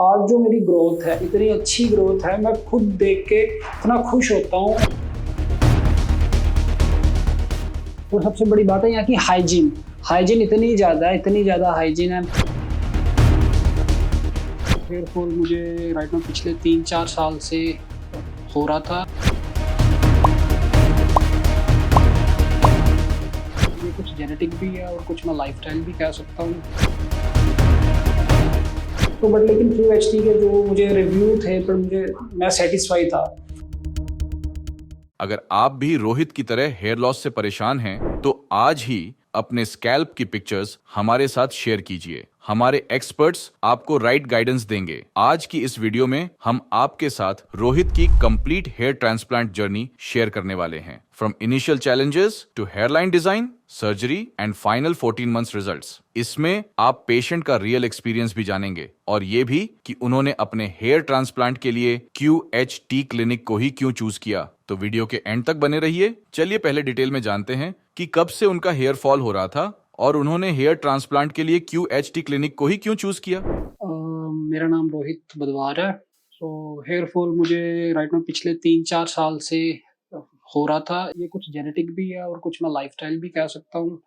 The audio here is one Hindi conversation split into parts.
आज जो मेरी ग्रोथ है, इतनी अच्छी ग्रोथ है, मैं खुद देख के इतना खुश होता हूँ। और सबसे बड़ी बात है यहाँ की हाइजीन इतनी ज़्यादा हाइजीन है। हेयर फॉल मुझे राइट में पिछले 3-4 साल से हो रहा था। ये कुछ जेनेटिक भी है और कुछ मैं लाइफस्टाइल भी कह सकता हूँ। तो बट लेकिन QHT के जो मुझे रिव्यू थे पर मैं सेटिस्फाई था। अगर आप भी रोहित की तरह हेयर लॉस से परेशान हैं, तो आज ही अपने स्कैल्प की पिक्चर्स हमारे साथ शेयर कीजिए। हमारे एक्सपर्ट्स आपको राइट गाइडेंस देंगे। आज की इस वीडियो में हम आपके साथ रोहित की complete hair transplant journey share करने वाले हैं। From initial challenges to hairline design, surgery and final 14 months results. इसमें आप पेशेंट का रियल एक्सपीरियंस भी जानेंगे और ये भी कि उन्होंने अपने हेयर ट्रांसप्लांट के लिए QHT क्लिनिक को ही क्यों चूज किया। तो वीडियो के एंड तक बने रहिए। चलिए पहले डिटेल में जानते हैं कि कब से उनका हेयर फॉल हो रहा था और उन्होंने हेयर ट्रांसप्लांट के लिए QHT क्लिनिक को ही क्यों चूज किया। मेरा नाम रोहित बदवार है। तो हेयर फॉल मुझे राइट में पिछले 3-4 साल से हो रहा था। ये कुछ जेनेटिक भी है और कुछ मैं लाइफस्टाइल भी कह सकता हूँ।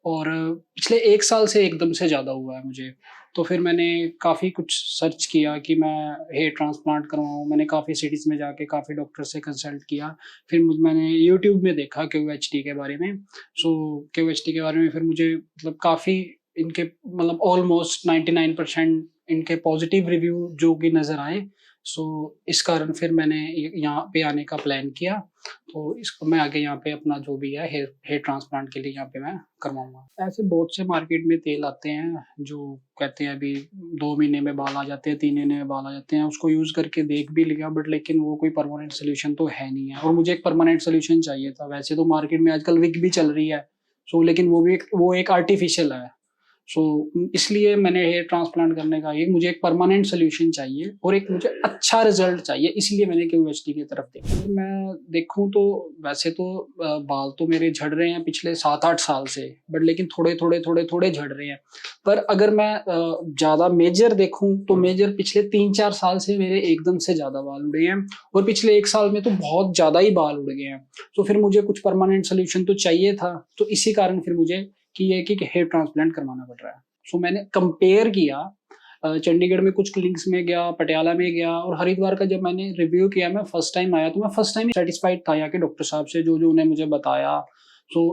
और पिछले 1 साल से एकदम से ज़्यादा हुआ है मुझे। तो फिर मैंने काफ़ी कुछ सर्च किया कि मैं हेयर ट्रांसप्लांट करवाऊँ। मैंने काफ़ी सिटीज़ में जाके काफ़ी डॉक्टर से कंसल्ट किया। फिर मैंने यूट्यूब में देखा QHT के बारे में। QHT के बारे में फिर मुझे मतलब काफ़ी इनके मतलब ऑलमोस्ट 99% इनके पॉजिटिव रिव्यू जो कि नज़र आए। इस कारण फिर मैंने यहाँ पे आने का प्लान किया। तो इसको मैं आगे यहाँ पे अपना जो भी है हेयर ट्रांसप्लांट के लिए यहाँ पे मैं करवाऊँगा। ऐसे बहुत से मार्केट में तेल आते हैं जो कहते हैं अभी 2 महीने में बाल आ जाते हैं, 3 महीने में बाल आ जाते हैं। उसको यूज़ करके देख भी लिया बट लेकिन वो कोई परमानेंट सॉल्यूशन तो है नहीं है और मुझे एक परमानेंट सॉल्यूशन चाहिए था। वैसे तो मार्केट में आजकल विग भी चल रही है लेकिन वो एक आर्टिफिशियल है। इसलिए मैंने हेयर ट्रांसप्लांट करने का मुझे एक परमानेंट सॉल्यूशन चाहिए और एक मुझे अच्छा रिजल्ट चाहिए, इसलिए मैंने QHT की तरफ देखा। मैं देखूं तो वैसे तो बाल तो मेरे झड़ रहे हैं पिछले 7-8 साल से बट लेकिन थोड़े झड़ रहे हैं। पर अगर मैं ज़्यादा मेजर देखूं तो मेजर पिछले 3-4 साल से मेरे एकदम से ज़्यादा बाल उड़े हैं और पिछले 1 साल में तो बहुत ज़्यादा ही बाल उड़ गए हैं। तो फिर मुझे कुछ परमानेंट सॉल्यूशन तो चाहिए था। तो इसी कारण फिर मुझे कि हेयर ट्रांसप्लांट करवाना पड़ रहा है। मैंने कंपेयर किया, चंडीगढ़ में कुछ क्लिनिक्स में गया, पटियाला में गया और हरिद्वार का जब मैंने रिव्यू किया, मैं फर्स्ट टाइम आया तो मैं फर्स्ट टाइम सेटिस्फाइड था यहाँ के डॉक्टर साहब से जो उन्होंने मुझे बताया।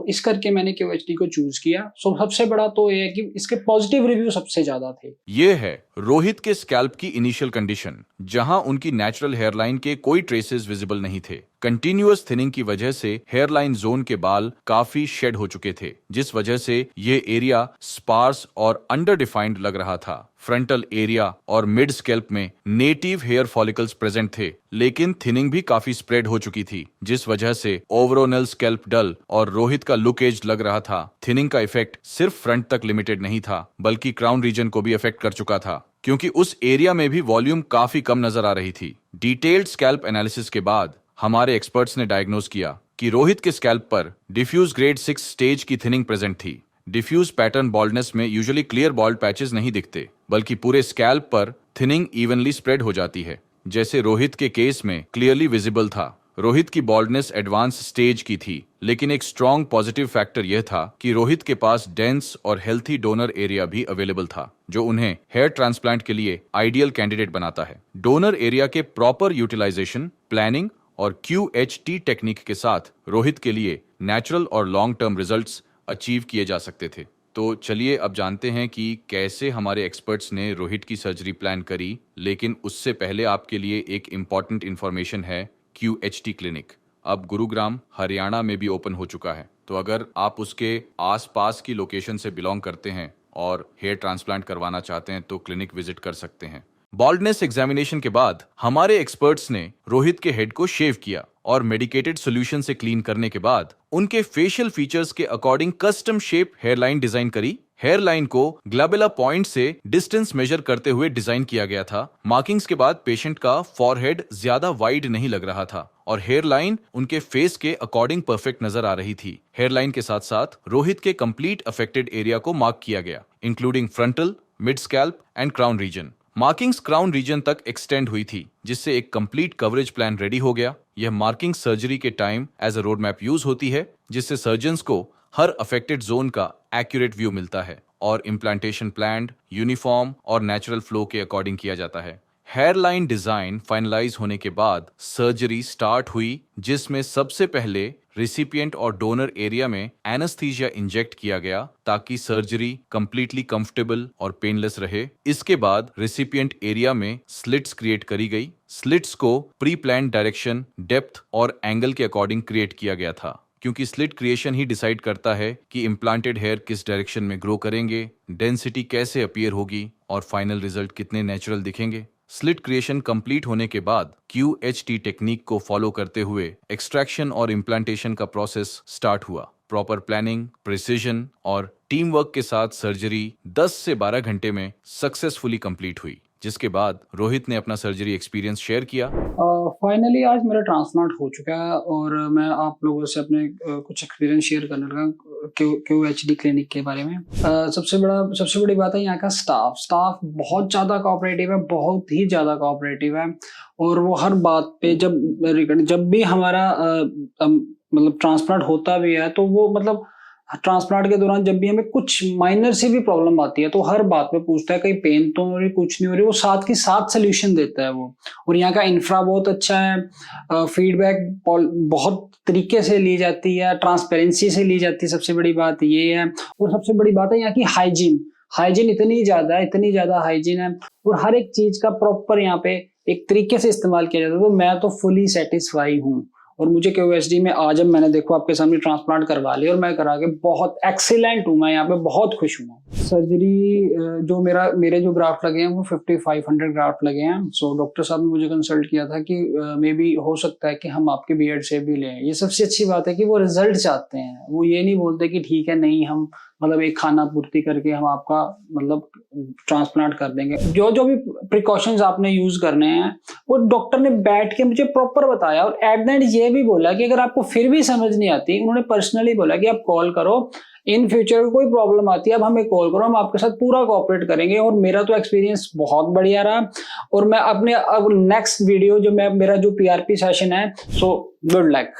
इस करके मैंने QHT को चूज किया। सबसे बड़ा तो ये है कि इसके पॉजिटिव रिव्यू सबसे ज्यादा थे। ये है रोहित के स्कैल्प की इनिशियल कंडीशन, जहां उनकी नेचुरल हेयरलाइन के कोई ट्रेसेस विजिबल नहीं थे। कंटिन्यूअस थिनिंग की वजह से हेयरलाइन जोन के बाल काफी शेड हो चुके थे, जिस वजह से ये एरिया स्पार्स और अंडर डिफाइंड लग रहा था। फ्रंटल एरिया और मिड स्कैल्प में नेटिव हेयर फॉलिकल्स प्रेजेंट थे, लेकिन थिनिंग भी काफी स्प्रेड हो चुकी थी, जिस वजह से ओवरऑल स्कैल्प डल और रोहित का लुक एज लग रहा था। थिनिंग का इफेक्ट सिर्फ फ्रंट तक लिमिटेड नहीं था, बल्कि क्राउन रीजन को भी इफेक्ट कर चुका था, क्योंकि उस एरिया में भी वॉल्यूम काफी कम नजर आ रही थी। डिटेल्ड स्कैल्प एनालिसिस के बाद हमारे एक्सपर्ट्स ने डायग्नोज किया कि रोहित के स्कैल्प पर डिफ्यूज ग्रेड 6 स्टेज की थिनिंग प्रेजेंट थी। डिफ्यूज पैटर्न बॉल्डनेस में यूजुअली क्लियर बॉल्ड पैचेस नहीं दिखते, बल्कि पूरे स्कैल्प पर थिनिंग इवनली स्प्रेड हो जाती है, जैसे रोहित के केस में क्लियरली विजिबल था। रोहित की बॉल्डनेस एडवांस स्टेज की थी, लेकिन एक स्ट्रॉन्ग पॉजिटिव फैक्टर यह था कि रोहित के पास डेंस और हेल्थी डोनर एरिया भी अवेलेबल था, जो उन्हें हेयर ट्रांसप्लांट के लिए आइडियल कैंडिडेट बनाता है। डोनर एरिया के प्रॉपर यूटिलाइजेशन, प्लानिंग और QHT टेक्निक के साथ रोहित के लिए नेचुरल और लॉन्ग टर्म रिजल्ट्स अचीव किए जा सकते थे। तो चलिए अब जानते हैं कि कैसे हमारे एक्सपर्ट्स ने रोहित की सर्जरी प्लान करी। लेकिन उससे पहले आपके लिए एक इम्पॉर्टेंट इंफॉर्मेशन है। QHT क्लिनिक अब गुरुग्राम, हरियाणा में भी ओपन हो चुका है। तो अगर आप उसके आसपास की लोकेशन से बिलोंग करते हैं और हेयर ट्रांसप्लांट करवाना चाहते हैं तो क्लिनिक विजिट कर सकते हैं। बॉल्डनेस एग्जामिनेशन के बाद हमारे एक्सपर्ट्स ने रोहित के हेड को शेव किया और मेडिकेटेड सॉल्यूशन से क्लीन करने के बाद उनके फेशियल फीचर्स के according custom shape hairline design करी। हेयरलाइन को ग्लैबेला पॉइंट से डिस्टेंस मेजर करते हुए डिजाइन किया गया था। मार्किंग्स के बाद पेशेंट का फॉरहेड ज्यादा वाइड नहीं लग रहा था और हेयरलाइन उनके फेस के अकॉर्डिंग परफेक्ट नजर आ रही थी। हेयरलाइन के साथ साथ रोहित के कंप्लीट अफेक्टेड एरिया को मार्क किया गया, including frontal, mid scalp and crown region. Markings crown region तक एक्सटेंड हुई थी, जिससे एक कंप्लीट कवरेज प्लान रेडी हो गया। यह मार्किंग सर्जरी के time as a road map use होती है, जिससे सर्जन्स को हर अफेक्टेड जोन का एक्यूरेट व्यू मिलता है और इम्प्लांटेशन प्लान्ड, यूनिफॉर्म और नेचुरल फ्लो के अकॉर्डिंग किया जाता है। हेयरलाइन डिजाइन फाइनलाइज होने के बाद सर्जरी स्टार्ट हुई, जिसमें सबसे पहले रिसिपिएंट और डोनर एरिया में एनेस्थीसिया इंजेक्ट किया गया ताकि सर्जरी कंप्लीटली कंफर्टेबल और पेनलेस रहे। इसके बाद रिसिपिएंट एरिया में स्लिट्स क्रिएट करी गई। स्लिट्स को प्री प्लान्ड डायरेक्शन, डेप्थ और एंगल के अकॉर्डिंग क्रिएट किया गया था, क्योंकि स्लिट क्रिएशन ही डिसाइड करता है कि इम्प्लांटेड हेयर किस डायरेक्शन में ग्रो करेंगे, डेंसिटी कैसे अपीयर होगी और फाइनल रिजल्ट कितने नेचुरल दिखेंगे। स्लिट क्रिएशन कंप्लीट होने के बाद QHT टेक्निक को फॉलो करते हुए एक्सट्रैक्शन और इम्प्लांटेशन का प्रोसेस स्टार्ट हुआ। प्रॉपर प्लानिंग, प्रिसीजन और टीम वर्क के साथ सर्जरी 10 से 12 घंटे में सक्सेसफुली कंप्लीट हुई, जिसके बाद रोहित ने अपना सर्जरी एक्सपीरियंस शेयर किया। फाइनली आज मेरा ट्रांसप्लांट हो चुका है और मैं आप लोगों से अपने कुछ एक्सपीरियंस शेयर करने लगा QHD क्लिनिक के बारे में। सबसे बड़ी बात है यहाँ का स्टाफ बहुत ज़्यादा कोऑपरेटिव है, बहुत ही ज़्यादा कोऑपरेटिव है। और वो हर बात पे जब भी हमारा मतलब ट्रांसप्लांट होता भी है तो वो मतलब ट्रांसप्लांट के दौरान जब भी हमें कुछ माइनर सी भी प्रॉब्लम आती है तो हर बात में पूछता है, कहीं पेन तो नहीं हो रही, कुछ नहीं हो रही, वो साथ के साथ सोल्यूशन देता है वो। और यहाँ का इंफ्रा बहुत अच्छा है, फीडबैक बहुत तरीके से ली जाती है, ट्रांसपेरेंसी से ली जाती है, सबसे बड़ी बात ये है। और सबसे बड़ी बात है यहाँ की हाइजीन इतनी ज्यादा हाइजीन है और हर एक चीज का प्रॉपर यहाँ पे एक तरीके से इस्तेमाल किया जाता है। तो मैं तो फुली सेटिस्फाई हूँ और मुझे QHD में आज मैंने देखो आपके सामने ट्रांसप्लांट करवा लिया और मैं करा के बहुत एक्सीलेंट हूँ, मैं यहाँ पे बहुत खुश हूँ। सर्जरी जो मेरे जो ग्राफ्ट लगे हैं वो 5500 ग्राफ्ट लगे हैं। सो डॉक्टर साहब ने मुझे कंसल्ट किया था कि मे बी हो सकता है कि हम आपके बीएड से भी लें। ये सबसे अच्छी बात है कि वो रिजल्ट चाहते हैं, वो ये नहीं बोलते कि ठीक है नहीं हम मतलब एक खाना पूर्ति करके हम आपका मतलब ट्रांसप्लांट कर देंगे। जो भी प्रिकॉशंस आपने यूज करने हैं वो डॉक्टर ने बैठ के मुझे प्रॉपर बताया और एट द एंड ये भी बोला कि अगर आपको फिर भी समझ नहीं आती, उन्होंने पर्सनली बोला कि आप कॉल करो, इन फ्यूचर कोई प्रॉब्लम आती है अब हमें कॉल करो, हम आपके साथ पूरा कोऑपरेट करेंगे। और मेरा तो एक्सपीरियंस बहुत बढ़िया रहा और मैं अपने अब नेक्स्ट वीडियो जो मेरा जो PRP सेशन है, सो गुड लक।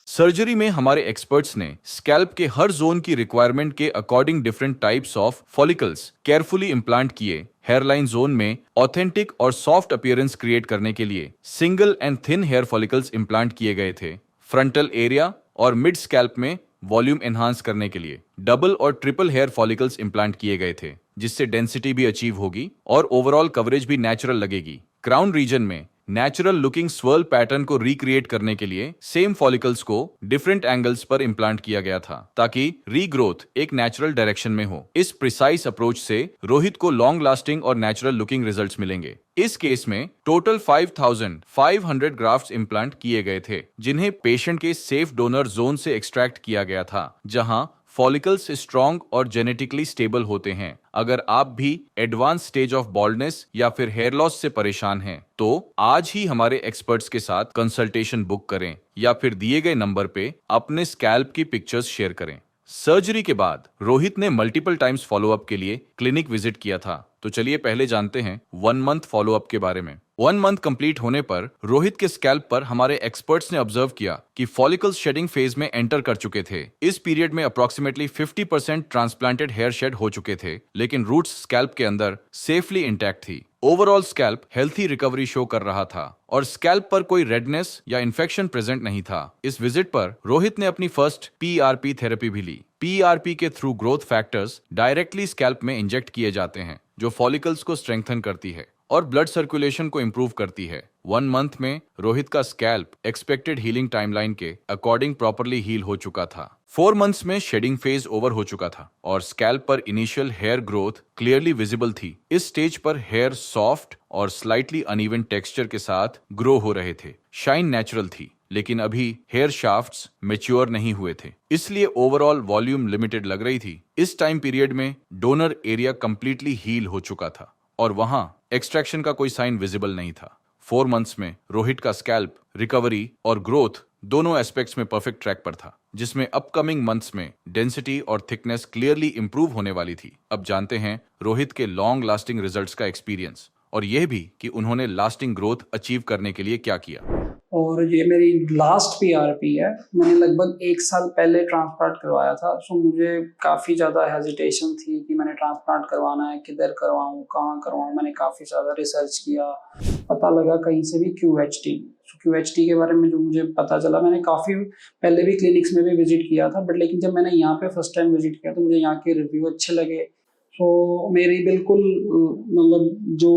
सर्जरी में हमारे एक्सपर्ट्स ने स्कैल्प के हर जोन की रिक्वायरमेंट के according different types of follicles carefully implant किए। हेयरलाइन जोन में ऑथेंटिक और सॉफ्ट अपीयरेंस क्रिएट करने के लिए single and thin hair follicles implant किए गए थे। फ्रंटल एरिया और मिड स्कैल्प में वॉल्यूम एनहांस करने के लिए डबल और ट्रिपल हेयर फॉलिकल्स इम्प्लांट किए गए थे, जिससे डेंसिटी भी अचीव होगी और ओवरऑल कवरेज भी नेचुरल लगेगी। क्राउन रीजन में नेचुरल लुकिंग स्वर्ल पैटर्न को रिक्रिएट करने के लिए सेम फॉलिकल्स को डिफरेंट एंगल्स पर इम्प्लांट किया गया था ताकि रीग्रोथ एक नेचुरल डायरेक्शन में हो। इस प्रिसाइज अप्रोच से रोहित को लॉन्ग लास्टिंग और नेचुरल लुकिंग रिजल्ट्स मिलेंगे। इस केस में टोटल 5500 ग्राफ्ट्स इम्प्लांट किए गए थे, जिन्हें पेशेंट के सेफ डोनर जोन से एक्सट्रैक्ट किया गया था, जहां फॉलिकल्स स्ट्रॉन्ग और जेनेटिकली स्टेबल होते हैं। अगर आप भी एडवांस स्टेज ऑफ बॉल्डनेस या फिर हेयर लॉस से परेशान हैं, तो आज ही हमारे एक्सपर्ट्स के साथ कंसल्टेशन बुक करें या फिर दिए गए नंबर पे अपने स्कैल्प की पिक्चर्स शेयर करें। सर्जरी के बाद रोहित ने मल्टीपल टाइम्स फॉलोअप के लिए क्लिनिक विजिट किया था, तो चलिए पहले जानते हैं 1 मंथ फॉलोअप के बारे में। 1 मंथ कंप्लीट होने पर रोहित के स्कैल्प पर हमारे एक्सपर्ट्स ने ऑब्जर्व किया कि फॉलिकल्स शेडिंग फेज में एंटर कर चुके थे। इस पीरियड में अप्रोक्सीमेटली 50% ट्रांसप्लांटेड हेयर शेड हो चुके थे, लेकिन रूट्स स्कैल्प के अंदर सेफली इंटैक्ट थी। Overall scalp healthy recovery show कर रहा था और स्कैल्प पर कोई रेडनेस या इन्फेक्शन प्रेजेंट नहीं था। इस विजिट पर रोहित ने अपनी फर्स्ट PRP थेरेपी भी ली। PRP के through growth factors directly scalp में इंजेक्ट किए जाते हैं, जो फॉलिकल्स को स्ट्रेंथन करती है और ब्लड सर्कुलेशन को इंप्रूव करती है। 1 मंथ में रोहित का स्कैल्प एक्सपेक्टेड हीलिंग टाइमलाइन के अकॉर्डिंग प्रॉपरली हील हो चुका था। 4 मंथ्स में शेडिंग फेज ओवर हो चुका था और स्कैल्प पर initial hair growth clearly visible थी। इस स्टेज पर हेयर सॉफ्ट और स्लाइटली अनइवन टेक्सचर के साथ ग्रो हो रहे थे। शाइन नेचुरल थी, लेकिन अभी हेयर शाफ्ट्स मैच्योर नहीं हुए थे, इसलिए ओवरऑल वॉल्यूम लिमिटेड लग रही थी। इस टाइम पीरियड में डोनर एरिया कंप्लीटली हील हो चुका था और वहां एक्सट्रैक्शन का कोई साइन विजिबल नहीं था। 4 मंथ्स में रोहित का स्कैल्प रिकवरी और ग्रोथ दोनों एस्पेक्ट्स में परफेक्ट ट्रैक पर था, जिसमें अपकमिंग मंथ्स में डेंसिटी और थिकनेस क्लियरली इंप्रूव होने वाली थी। अब जानते हैं रोहित के लॉन्ग लास्टिंग रिजल्ट्स का एक्सपीरियंस और यह भी कि उन्होंने लास्टिंग ग्रोथ अचीव करने के लिए क्या किया। और ये मेरी लास्ट पीआरपी है। मैंने लगभग 1 साल पहले ट्रांसप्लांट करवाया था। सो मुझे काफ़ी ज़्यादा हेजिटेशन थी कि मैंने ट्रांसप्लांट करवाना है, किधर करवाऊँ, कहाँ करवाऊँ। मैंने काफ़ी ज़्यादा रिसर्च किया, पता लगा कहीं से भी QHT। सो QHT के बारे में जो मुझे पता चला, मैंने काफ़ी पहले भी क्लिनिक्स में भी विजिट किया था, बट लेकिन जब मैंने यहाँ पे फर्स्ट टाइम विजिट किया तो मुझे यहाँ के रिव्यू अच्छे लगे। तो मेरी बिल्कुल मतलब जो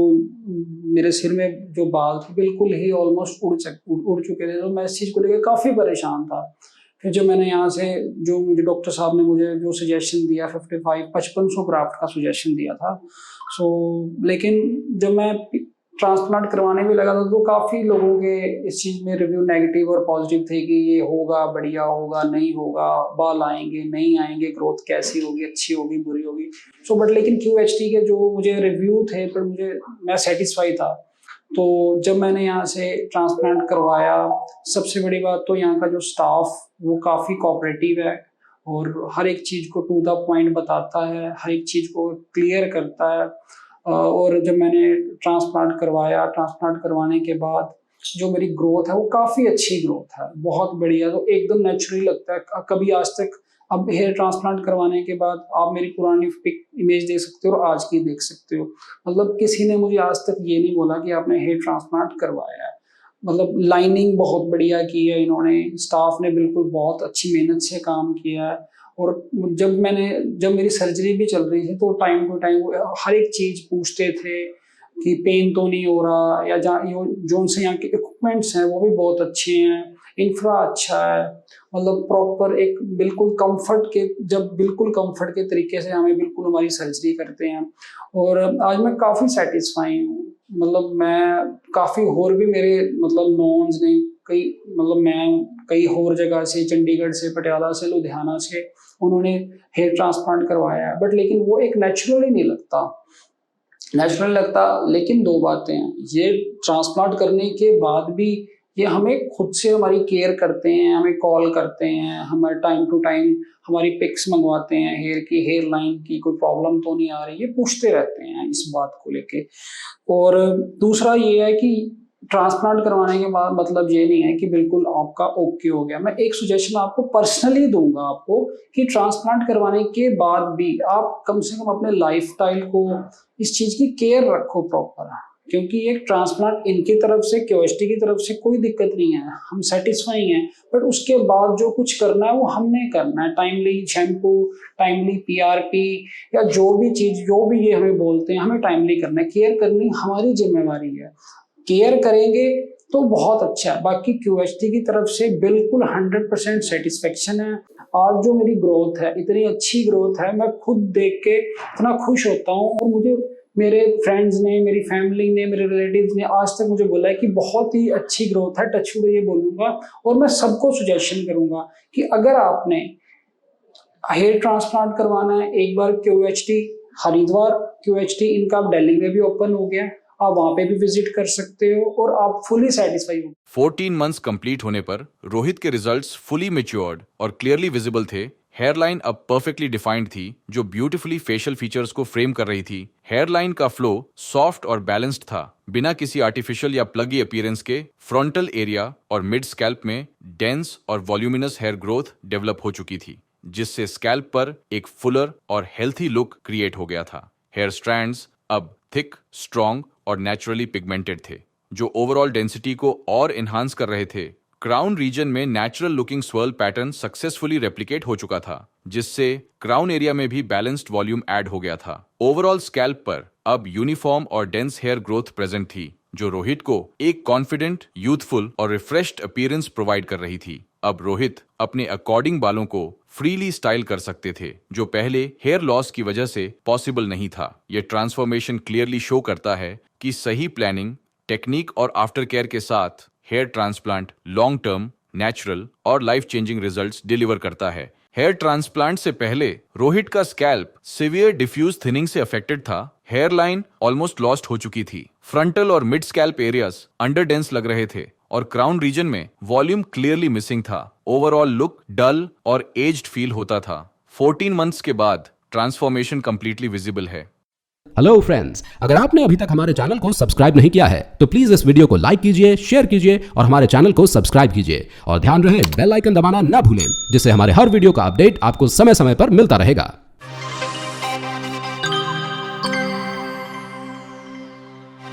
मेरे सिर में जो बाल थे बिल्कुल ही ऑलमोस्ट उड़ चुके थे। तो मैं इस चीज़ को लेकर काफ़ी परेशान था। फिर जब मैंने यहाँ से जो मुझे डॉक्टर साहब ने मुझे जो सजेशन दिया 5500 ग्राफ्ट का सजेशन दिया था। सो लेकिन जब मैं ट्रांसप्लांट करवाने भी लगा था तो काफ़ी लोगों के इस चीज़ में रिव्यू नेगेटिव और पॉजिटिव थे कि ये होगा, बढ़िया होगा, नहीं होगा, बाल आएंगे, नहीं आएंगे, ग्रोथ कैसी होगी, अच्छी होगी, बुरी होगी। सो बट लेकिन QHT के जो मुझे रिव्यू थे पर मैं सेटिस्फाई था। तो जब मैंने यहाँ से ट्रांसप्लांट करवाया, सबसे बड़ी बात तो यहाँ का जो स्टाफ वो काफ़ी कोऑपरेटिव है और हर एक चीज़ को टू द पॉइंट बताता है, हर एक चीज़ को क्लियर करता है। और जब मैंने ट्रांसप्लांट करवाने के बाद जो मेरी ग्रोथ है वो काफ़ी अच्छी ग्रोथ है, बहुत बढ़िया। तो एकदम नेचुरली लगता है। कभी आज तक अब हेयर ट्रांसप्लांट करवाने के बाद आप मेरी पुरानी पिक इमेज देख सकते हो और आज की देख सकते हो। मतलब किसी ने मुझे आज तक ये नहीं बोला कि आपने हेयर ट्रांसप्लांट करवाया है। मतलब लाइनिंग बहुत बढ़िया की है इन्होंने, स्टाफ ने बिल्कुल बहुत अच्छी मेहनत से काम किया है। और जब मेरी सर्जरी भी चल रही थी तो टाइम टू टाइम हर एक चीज़ पूछते थे कि पेन तो नहीं हो रहा, या जो उनसे यहाँ के इक्विपमेंट्स हैं वो भी बहुत अच्छे हैं, इंफ्रा अच्छा है। मतलब प्रॉपर एक बिल्कुल कंफर्ट के तरीके से हमें बिल्कुल हमारी सर्जरी करते हैं। और आज मैं काफ़ी सेटिस्फाई हूँ। मतलब मैं काफ़ी और भी मेरे मतलब नॉन्स ने कई और जगह से, चंडीगढ़ से, पटियाला से, लुधियाना से उन्होंने हेयर ट्रांसप्लांट करवाया है, बट लेकिन वो एक नेचुरली नहीं लगता। लेकिन 2 बातें हैं, ये ट्रांसप्लांट करने के बाद भी ये हमें खुद से हमारी केयर करते हैं, हमें कॉल करते हैं, हमारे टाइम टू टाइम हमारी पिक्स मंगवाते हैं, हेयर लाइन की कोई प्रॉब्लम तो नहीं आ रही, ये पूछते रहते हैं इस बात को लेके। और दूसरा ये है कि ट्रांसप्लांट करवाने के बाद मतलब ये नहीं है कि बिल्कुल आपका ओके हो गया। मैं एक सजेशन आपको पर्सनली दूंगा आपको कि ट्रांसप्लांट करवाने के बाद भी आप कम से कम अपने लाइफस्टाइल को, इस चीज की केयर रखो प्रॉपर। क्योंकि एक ट्रांसप्लांट इनकी तरफ से, QHT की तरफ से कोई दिक्कत नहीं है, हम सेटिस्फाई हैं। बट उसके बाद जो कुछ करना है वो हमने करना है। टाइमली शैम्पू, टाइमली PRP या जो भी ये हमें बोलते हैं, हमें टाइमली करना है। केयर करनी हमारी जिम्मेवारी है। केयर करेंगे तो बहुत अच्छा है। बाकी QHT की तरफ से बिल्कुल 100% सेटिस्फेक्शन है। आज जो मेरी ग्रोथ है, इतनी अच्छी ग्रोथ है, मैं खुद देख के इतना खुश होता हूँ। और मुझे मेरे फ्रेंड्स ने, मेरी फैमिली ने, मेरे रिलेटिव्स ने आज तक मुझे बोला है कि बहुत ही अच्छी ग्रोथ है। टच वुड ये बोलूँगा और मैं सबको सजेशन करूँगा कि अगर आपने हेयर ट्रांसप्लांट करवाना है, एक बार QHT हरिद्वार, QHT इनका अब दिल्ली में भी ओपन हो गया, आप वहां पे भी विजिट कर सकते हो और आप फुली सेटिस्फाई हो। 14 मंथ्स कंप्लीट होने पर रोहित के रिजल्ट्स फुली मैच्योर्ड और क्लियरली विजिबल थे। हेयरलाइन अब परफेक्टली डिफाइंड थी, जो ब्यूटीफुली फेशियल फीचर्स को फ्रेम कर रही थी। हेयरलाइन का फ्लो सॉफ्ट और बैलेंस्ड था, बिना किसी आर्टिफिशियल या प्लगी अपीयरेंस के। फ्रंटल एरिया और मिड स्कैल्प में डेंस और वॉल्यूमिनस हेयर ग्रोथ डेवलप हो चुकी थी, जिससे स्कैल्प पर एक फुलर और हेल्थी लुक क्रिएट हो गया था। हेयर स्ट्रैंड्स अब थिक, स्ट्रॉन्ग और नेचुरली पिगमेंटेड थे, जो ओवरऑल डेंसिटी को और एनहांस कर रहे थे। क्राउन रीजन में natural looking swirl pattern successfully replicate हो चुका था, जिससे क्राउन एरिया में भी बैलेंस्ड वॉल्यूम ऐड हो गया था। ओवरऑल स्कैल्प पर अब यूनिफॉर्म और डेंस हेयर ग्रोथ प्रेजेंट थी, जो रोहित को एक कॉन्फिडेंट, यूथफुल और रिफ्रेश्ड अपीयरेंस प्रोवाइड कर रही थी। अब रोहित अपने अकॉर्डिंग बालों को फ्रीली स्टाइल कर सकते थे, जो पहले हेयर लॉस की वजह से पॉसिबल नहीं था। यह ट्रांसफॉर्मेशन क्लियरली शो करता है कि सही प्लानिंग, टेक्निक और आफ्टर केयर के साथ hair transplant long term, natural और लाइफ चेंजिंग रिजल्ट्स डिलीवर करता है। हेयर ट्रांसप्लांट से पहले रोहित का स्कैल्प सिवियर डिफ्यूज थिनिंग से अफेक्टेड था। हेयर लाइन ऑलमोस्ट लॉस्ट हो चुकी थी। फ्रंटल और mid scalp areas under dense लग रहे थे और क्राउन रीजन में वॉल्यूम क्लियरली मिसिंग था। ओवरऑल लुक डल और एज्ड फील होता था। 14 मंथ्स के बाद ट्रांसफॉर्मेशन कंप्लीटली विजिबल है। हेलो फ्रेंड्स, अगर आपने अभी तक हमारे चैनल को सब्सक्राइब नहीं किया है तो प्लीज इस वीडियो को लाइक कीजिए, शेयर कीजिए और हमारे चैनल को सब्सक्राइब कीजिए और ध्यान रहे बेल आइकन दबाना ना भूलें, जिससे हमारे हर वीडियो का अपडेट आपको समय समय पर मिलता रहेगा।